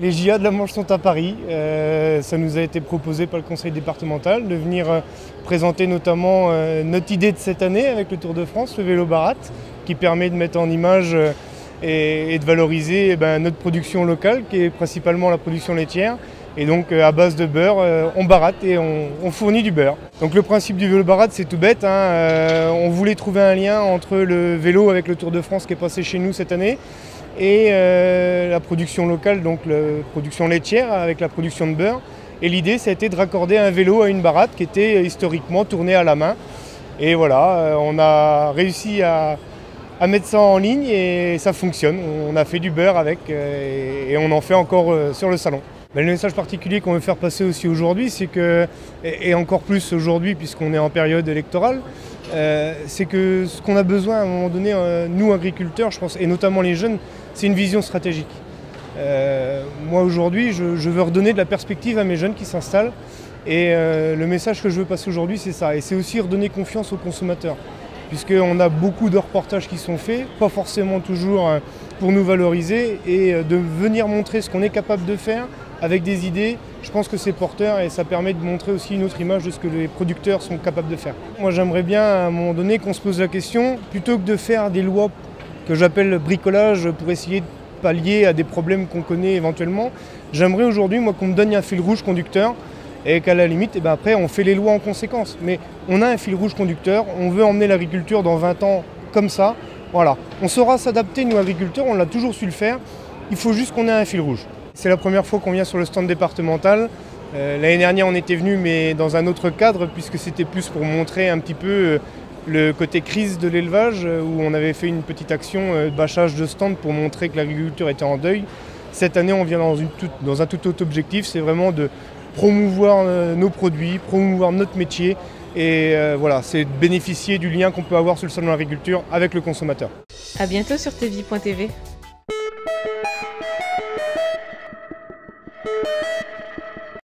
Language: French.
Les JA de la Manche sont à Paris. Ça nous a été proposé par le conseil départemental de venir présenter notamment notre idée de cette année avec le Tour de France, le vélo Bharat, qui permet de mettre en image et de valoriser notre production locale, qui est principalement la production laitière. Et donc à base de beurre, on baratte et on fournit du beurre. Donc le principe du vélo Bharat, c'est tout bête. On voulait trouver un lien entre le vélo avec le Tour de France qui est passé chez nous cette année et la production locale, donc la production laitière avec la production de beurre. Et l'idée, ça a été de raccorder un vélo à une baratte qui était historiquement tournée à la main. Et voilà, on a réussi à mettre ça en ligne et ça fonctionne. On a fait du beurre avec et on en fait encore sur le salon. Le message particulier qu'on veut faire passer aussi aujourd'hui, c'est que, et encore plus aujourd'hui puisqu'on est en période électorale, c'est que ce qu'on a besoin à un moment donné, nous agriculteurs, je pense, et notamment les jeunes, c'est une vision stratégique. Moi aujourd'hui, je veux redonner de la perspective à mes jeunes qui s'installent et le message que je veux passer aujourd'hui, c'est ça. Et c'est aussi redonner confiance aux consommateurs, puisqu'on a beaucoup de reportages qui sont faits, pas forcément toujours pour nous valoriser et de venir montrer ce qu'on est capable de faire avec des idées. Je pense que c'est porteur et ça permet de montrer aussi une autre image de ce que les producteurs sont capables de faire. Moi j'aimerais bien à un moment donné qu'on se pose la question, plutôt que de faire des lois que j'appelle bricolage pour essayer de pallier à des problèmes qu'on connaît éventuellement, j'aimerais aujourd'hui moi qu'on me donne un fil rouge conducteur et qu'à la limite, après on fait les lois en conséquence. Mais on a un fil rouge conducteur, on veut emmener l'agriculture dans 20 ans comme ça. Voilà. On saura s'adapter, nous agriculteurs, on l'a toujours su le faire. Il faut juste qu'on ait un fil rouge. C'est la première fois qu'on vient sur le stand départemental. L'année dernière, on était venu, mais dans un autre cadre, puisque c'était plus pour montrer un petit peu le côté crise de l'élevage, où on avait fait une petite action de bâchage de stand pour montrer que l'agriculture était en deuil. Cette année, on vient dans un tout autre objectif, c'est vraiment de promouvoir nos produits, promouvoir notre métier. Et voilà, c'est de bénéficier du lien qu'on peut avoir sur le salon de l'agriculture avec le consommateur. À bientôt sur tvi.tv.